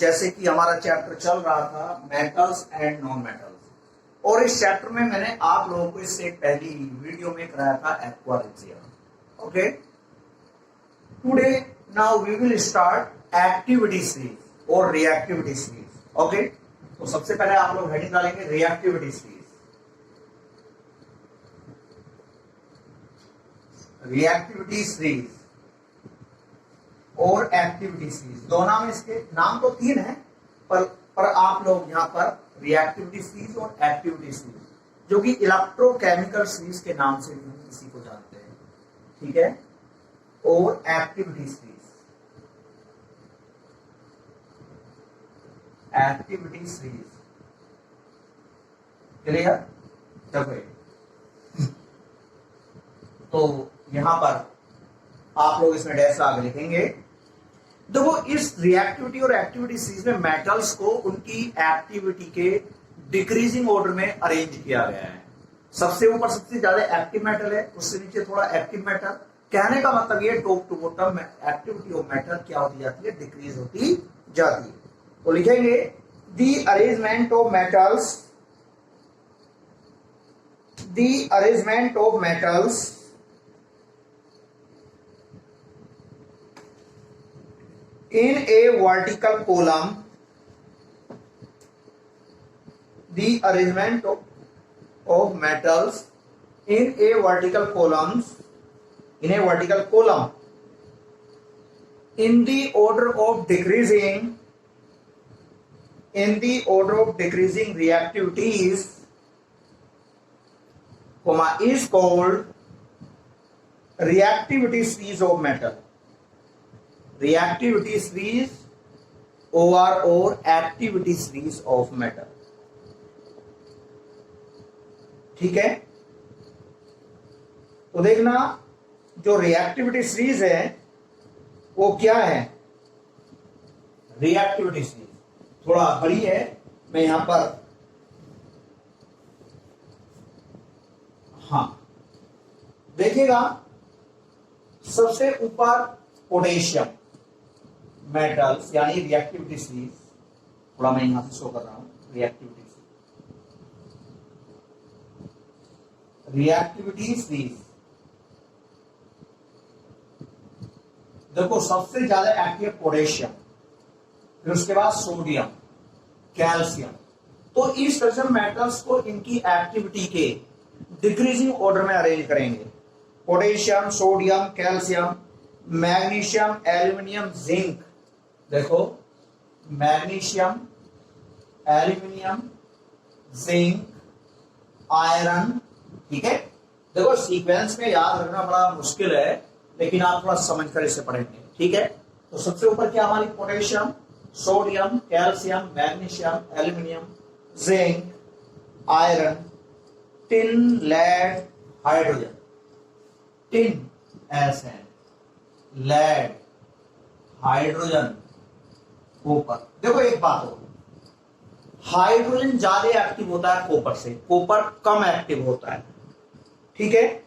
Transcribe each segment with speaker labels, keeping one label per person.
Speaker 1: जैसे कि हमारा चैप्टर चल रहा था मेटल्स एंड नॉन मेटल्स, और इस चैप्टर में मैंने आप लोगों को इससे पहली वीडियो में कराया था aqua regia. Okay, today now we will start activity series और रिएक्टिविटी सीरीज। ओके, तो सबसे पहले आप लोग हेडिंग डालेंगे रिएक्टिविटी सीरीज। रिएक्टिविटी सीरीज और एक्टिविटी सीरीज, दो नाम इसके, नाम तो तीन है पर आप लोग यहाँ पर रिएक्टिविटी सीरीज और एक्टिविटी सीरीज, जो कि इलेक्ट्रोकेमिकल सीरीज के नाम से भी इसी को जानते हैं, ठीक है, और activity series. Activity series clear? देखो, तो यहां पर आप लोग इसमें डैश आगे लिखेंगे। देखो, इस रिएक्टिविटी और एक्टिविटी सीरीज में मेटल्स को उनकी एक्टिविटी के डिक्रीजिंग ऑर्डर में अरेंज किया गया है। सबसे ऊपर सबसे ज्यादा एक्टिव मेटल है, उससे नीचे थोड़ा एक्टिव मेटल। कहने का मतलब ये टॉप टू बॉटम में एक्टिविटी ऑफ मेटल क्या होती जाती है? डिक्रीज होती जाती है। तो लिखेंगे the arrangement of metals, the arrangement of metals in a vertical column, the arrangement of metals in a vertical columns, in a vertical column, in the order of decreasing, in the order of decreasing reactivities, comma, is called reactivity series of metal. Reactivity series और activity series of metal, ठीक है। तो देखना, जो reactivity series है वो क्या है? रिएक्टिविटी सीरीज थोड़ा बड़ी है, मैं यहां पर, हाँ देखिएगा, सबसे ऊपर पोटेशियम मेटल्स यानी रिएक्टिविटी सीरीज, थोड़ा मैं यहां से शो कर रहा हूं, रिएक्टिविटी सीरीज। देखो, सबसे ज्यादा एक्टिव पोटेशियम, फिर उसके बाद सोडियम, कैल्शियम। तो इस तरह से मेटल्स को इनकी एक्टिविटी के डिक्रीजिंग ऑर्डर में अरेंज करेंगे। Potassium, sodium, calcium, magnesium, aluminium, zinc. देखो, मैग्नीशियम, एल्यूमिनियम, जिंक, आयरन, ठीक है। देखो, सीक्वेंस में याद रखना बड़ा मुश्किल है, लेकिन आप थोड़ा समझकर इसे पढ़ेंगे, ठीक है। तो सबसे ऊपर क्या हमारी potassium, sodium, calcium, magnesium, aluminium, zinc, iron, tin, lead, hydrogen. Tin ऐसे है, लेड, हाइड्रोजन, कॉपर। देखो, एक बात हो, हाइड्रोजन ज्यादा एक्टिव होता है कॉपर से, कॉपर कम एक्टिव होता है, ठीक है।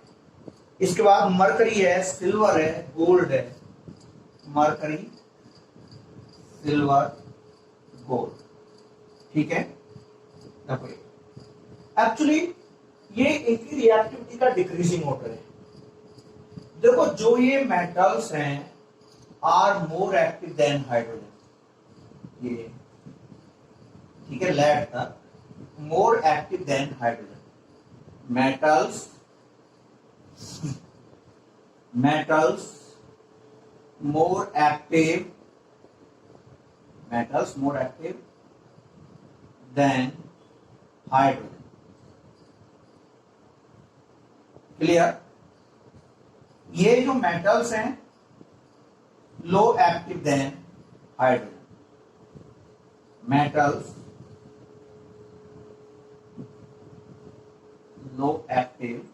Speaker 1: इसके बाद मरकरी है, सिल्वर है, गोल्ड है, मरकरी, सिल्वर, गोल्ड, ठीक है। देखो, एक्चुअली ये इनकी रिएक्टिविटी का डिक्रीजिंग ऑर्डर है। देखो, जो ये मेटल्स हैं are more active than hydrogen, ये ठीक है, लेड तक more active than hydrogen. Metals more active, metals more active than hydrogen, clear. ये जो मेटल्स हैं low active than hydrogen, metals low active,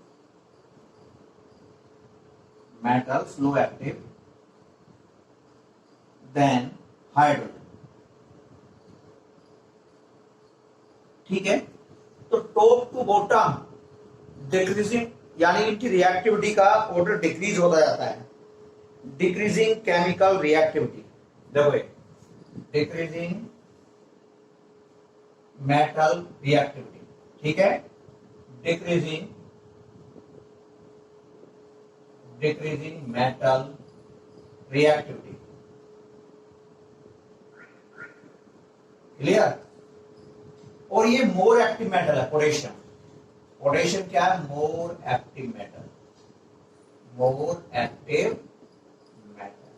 Speaker 1: metals low active than hydrogen, ठीक है। तो टॉप टू बॉटम डिक्रीजिंग, यानी इनकी reactivity का order decrease होता जाता है। डिक्रीजिंग केमिकल रिएक्टिविटी, देखो डिक्रीजिंग मेटल रिएक्टिविटी, ठीक है, डिक्रीजिंग मेटल रिएक्टिविटी, क्लियर। और ये मोर एक्टिव मेटल है पोटेशियम। पोटेशियम क्या है? More active metal, more active metal.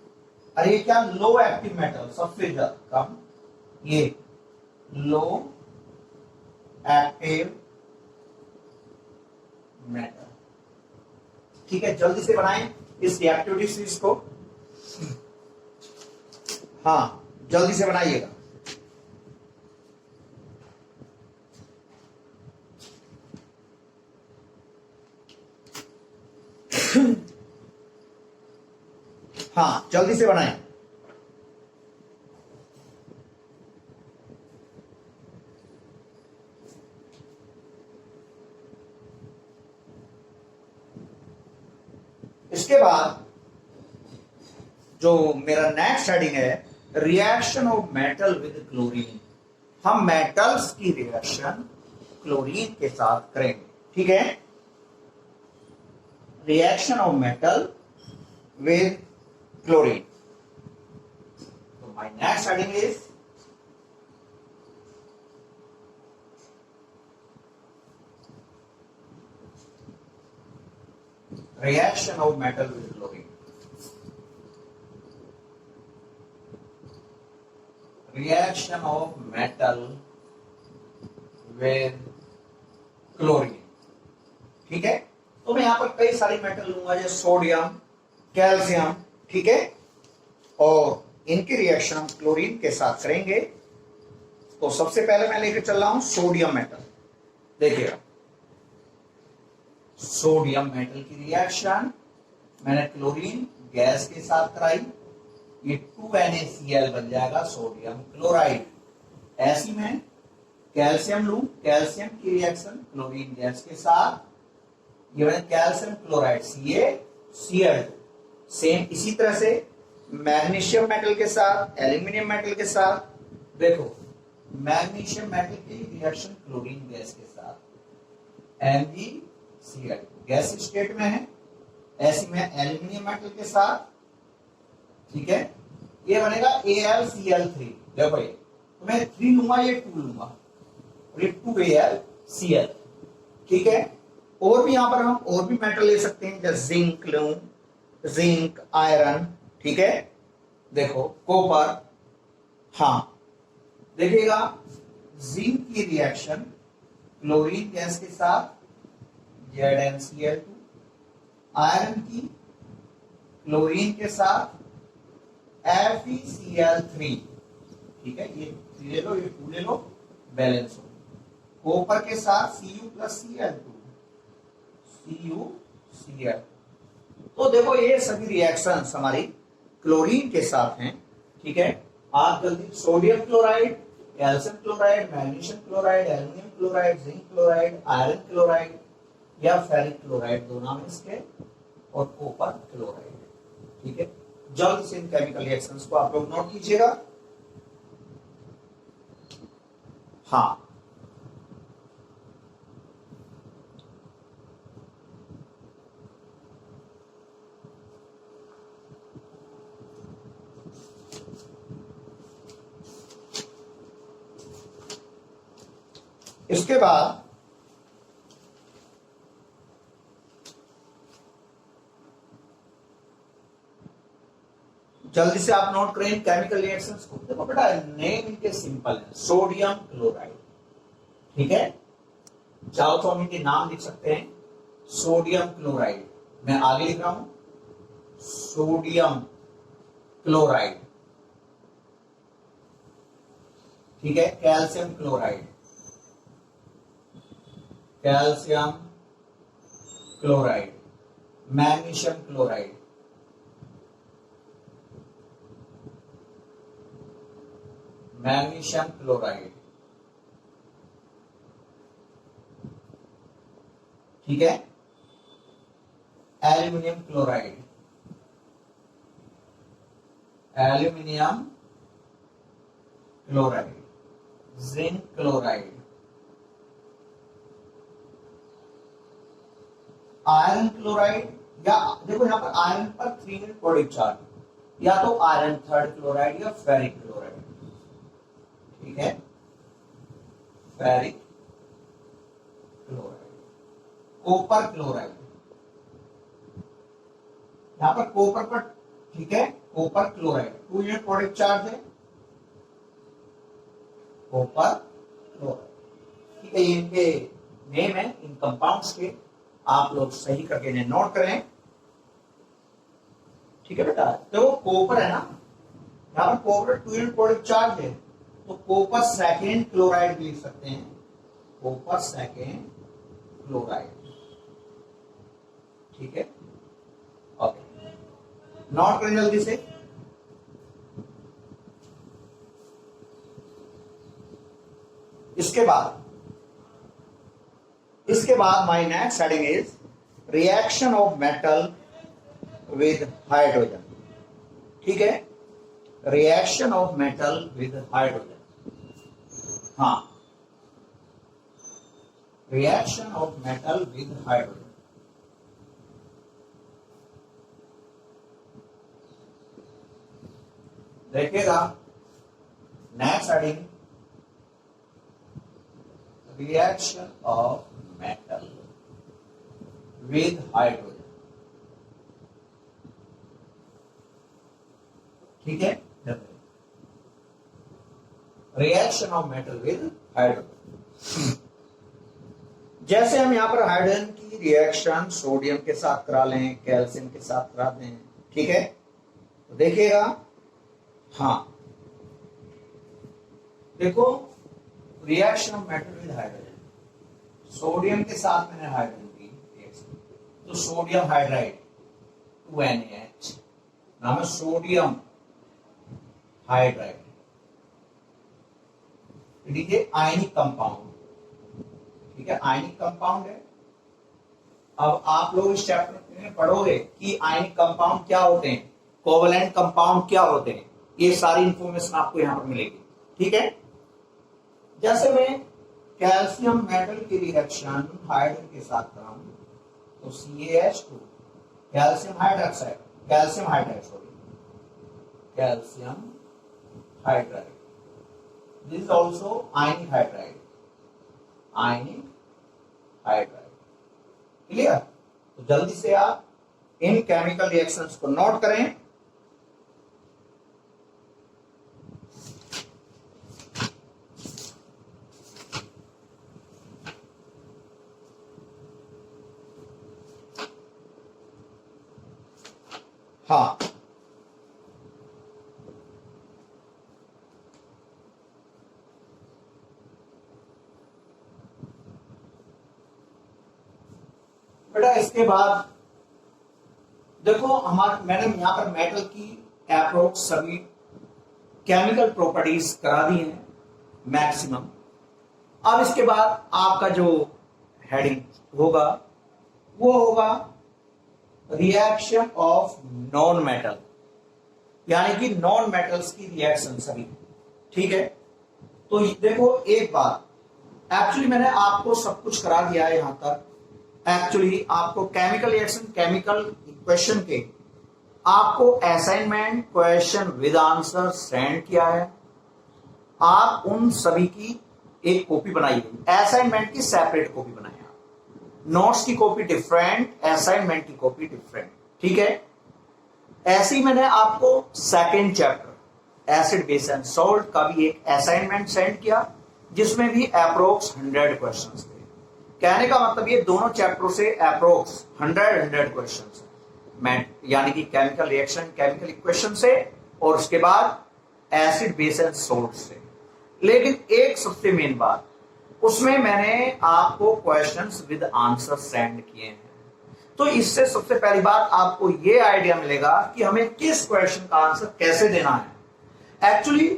Speaker 1: और ये क्या? लो एक्टिव मेटल, सबसे कम, ये लो एक्टिव मेटल, ठीक है। जल्दी से बनाएं इस रिएक्टिविटी सीरीज को, हाँ जल्दी से बनाइएगा। हाँ जल्दी से बनाएं। इसके बाद जो मेरा नेक्स्ट हेडिंग है, reaction of metal with chlorine. हम मेटल्स की रिएक्शन क्लोरीन के साथ करेंगे, ठीक है। Reaction of metal with chlorine. So my next heading is reaction of metal with chlorine. Reaction of metal with chlorine, ठीक है। तो मैं यहां पर कई सारी मेटल लूंगा, जैसे सोडियम, कैल्शियम, ठीक है, और इनकी रिएक्शन हम क्लोरीन के साथ करेंगे। तो सबसे पहले मैं लेकर चल रहा हूं सोडियम मेटल। देखिएगा, सोडियम मेटल की रिएक्शन मैंने क्लोरीन गैस के साथ कराई, ये 2NaCl बन जाएगा सोडियम क्लोराइड। ऐसी में कैल्शियम लूं, कैल्शियम की रिएक्शन क्लोरीन गैस के साथ, ये मैंने कैल्शियम क्लोराइड CaCl। सेम इसी तरह से मैग्नीशियम मेटल के साथ, एल्यूमिनियम मेटल के साथ। देखो, मैग्नीशियम मेटल की रिएक्शन क्लोरीन गैस के साथ MgCl गैस स्टेट में है। ऐसी में एल्यूमिनियम मेटल के साथ, ठीक है, ये बनेगा AlCl3। देखो ये तो मैं 3 लूंगा, ये 2 लूंगा, और ये 2AlCl, ठीक है। और भी यहां पर हम और भी मेटल ले सकते हैं, जैसे जिंक लूं, जिंक, आयरन, ठीक है। देखो कॉपर, हाँ देखिएगा, जिंक की रिएक्शन क्लोरीन गैस के साथ ZnCl2, आयरन की क्लोरीन के साथ FeCl3, ठीक है। ये 3 ले लो, ये 2 ले लो, बैलेंस हो। कॉपर के साथ Cu+Cl2, CuCl। तो देखो ये सभी रिएक्शंस हमारी क्लोरीन के साथ हैं, ठीक है। आप जल्दी sodium chloride, calcium chloride, magnesium chloride, aluminium chloride, zinc chloride, iron chloride या फेरिक क्लोराइड, दो नाम इसके, और कॉपर क्लोराइड, ठीक है। जल्द से इन केमिकल रिएक्शंस को आप लोग नोट कीजिएगा। हाँ, इसके बाद जल्दी से आप नोट करें केमिकल रिएक्शंस को। देखो बेटा, नेम इनके सिंपल है, सोडियम क्लोराइड, ठीक है। चाहो तो हम इनके नाम लिख सकते हैं, सोडियम क्लोराइड, मैं आगे लिख रहा हूं, सोडियम क्लोराइड, ठीक है। Calcium chloride, calcium chloride, magnesium chloride, magnesium chloride, ठीक है। Aluminium chloride, aluminium chloride, zinc chloride, iron chloride, या देखो यहां पर आयरन पर 3 यूनिट प्रोडक्ट चार्ज, या तो आयरन थर्ड क्लोराइड या फेरिक क्लोराइड, ठीक है, फेरिक क्लोराइड, कॉपर क्लोराइड, यहां पर कॉपर पर, ठीक है, copper chloride 2 unit product charge है, कॉपर क्लोराइड, ठीक है, ये इनके नेम है इन कंपाउंड्स के, आप लोग सही करके इन्हें नोट करें, ठीक है बेटा। तो कॉपर है ना, यहां पर कॉपर 2 यूनिट प्रोडक्ट चार्ज है, तो कॉपर सेकेंड क्लोराइड भी लिख सकते हैं, कॉपर सेकेंड क्लोराइड, ठीक है, ओके, नोट करें जल्दी से। इसके बाद my next heading is reaction of metal with hydrogen, ठीक है, reaction of metal with hydrogen, हाँ, reaction of metal with hydrogen, देखिएगा next heading, reaction of metal with hydrogen, ठीक है, reaction of metal with hydrogen, जैसे हम यहां पर हाइड्रोजन की रिएक्शन सोडियम के साथ करा लें, कैल्शियम के साथ करा दें, ठीक है, तो देखिएगा, हाँ, देखो reaction of metal with hydrogen, sodium के साथ मैंने हाइड्रोजन की रिएक्शन, तो सोडियम हाइड्राइड 2NaH, नाम है सोडियम हाइड्राइड, ये आयनिक कंपाउंड, ठीक है, आयनिक कंपाउंड है। अब आप लोग इस चैप्टर में पढ़ोगे कि आयनिक कंपाउंड क्या होते हैं, कोवलेंट कंपाउंड क्या होते हैं, ये सारी इंफॉर्मेशन आपको यहां पर मिलेगी, ठीक है। जैसे मैं कैल्शियम मेटल की रिएक्शन हाइड्रोजन के साथ कराऊं, तो CaH2 calcium hydroxide, calcium hydride, sorry, calcium hydride, this is also ionic hydride, ionic hydride, clear. तो जल्दी से आप इन केमिकल रिएक्शंस को नोट करें। हाँ, बेटा इसके बाद देखो मैंने यहां पर मेटल की अप्रोक्स सभी केमिकल प्रॉपर्टीज करा दी हैं मैक्सिमम। अब इसके बाद आपका जो हेडिंग होगा वो होगा रिएक्शन ऑफ नॉन मेटल, यानी कि नॉन मेटल्स की रिएक्शन सभी, ठीक है। तो देखो एक बात, एक्चुअली मैंने आपको सब कुछ करा दिया है यहां तक। एक्चुअली आपको केमिकल रिएक्शन, केमिकल इक्वेशन के आपको assignment question with answer send किया है। आप उन सभी की एक कॉपी बनाइए, असाइनमेंट की सेपरेट कॉपी बनाइए, नोट्स की कॉपी डिफरेंट, असाइनमेंट की कॉपी डिफरेंट, ठीक है। ऐसे ही मैंने आपको second chapter acid base and salt का भी एक असाइनमेंट सेंड किया, जिसमें भी अप्रोक्स 100 क्वेश्चंस थे। कहने का मतलब ये दोनों चैप्टरों से अप्रोक्स 100 क्वेश्चंस, यानी कि केमिकल रिएक्शन, केमिकल इक्वेशन से, और उसके बाद एसिड बेस एंड सॉल्ट से। लेकिन एक सबसे मेन बात, उसमें मैंने आपको क्वेश्चंस विद आंसर सेंड किए हैं। तो इससे सबसे पहली बात आपको ये आइडिया मिलेगा कि हमें किस क्वेश्चन का आंसर कैसे देना है। एक्चुअली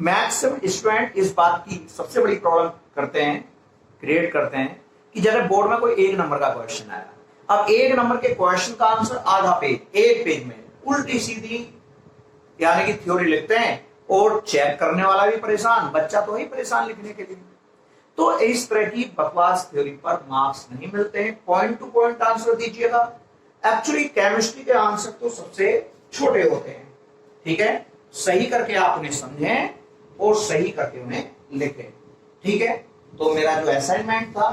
Speaker 1: मैक्सिमम स्टूडेंट इस बात की सबसे बड़ी प्रॉब्लम क्रिएट करते हैं कि जैसे बोर्ड में कोई 1 नंबर का क्वेश्चन आया, अब 1 नंबर के क्वेश्चन का आंसर आधा पेज, 1 पेज में उल्टी सीधी यानी कि थ्योरी लिखते हैं और चेक करने वाला भी परेशान, बच्चा तो ही परेशान लिखने के लिए। तो इस तरह की बकवास थ्योरी पर मार्क्स नहीं मिलते हैं, पॉइंट टू पॉइंट आंसर दीजिएगा। एक्चुअली केमिस्ट्री के आंसर तो सबसे छोटे होते हैं, ठीक है। सही करके आप उन्हें समझें और सही करके उन्हें लिखें, ठीक है। तो मेरा जो असाइनमेंट था,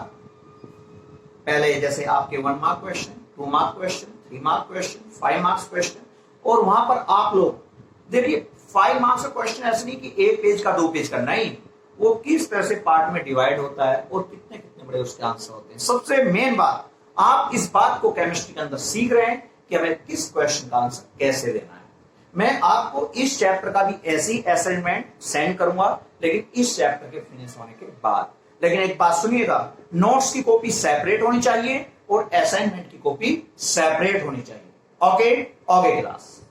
Speaker 1: पहले जैसे आपके 1 mark question, 2 mark question, 3 mark question, 5 marks question, और वहां पर आप लोग देखिए 5 मार्क्स का क्वेश्चन ऐसे नहीं कि 1 पेज का 2 पेज का, नहीं, वो किस तरह से पार्ट में डिवाइड होता है और कितने कितने बड़े उसके आंसर होते हैं। सबसे मेन बात, आप इस बात को केमिस्ट्री के अंदर सीख रहे हैं कि हमें किस क्वेश्चन का आंसर कैसे देना है। मैं आपको इस चैप्टर का भी ऐसी असाइनमेंट सेंड करूंगा, लेकिन इस चैप्टर के फिनिश होने के बाद। लेकिन एक बात सुनिएगा, नोट्स की कॉपी सेपरेट होनी चाहिए और असाइनमेंट की कॉपी सेपरेट होनी चाहिए। Okay, okay class.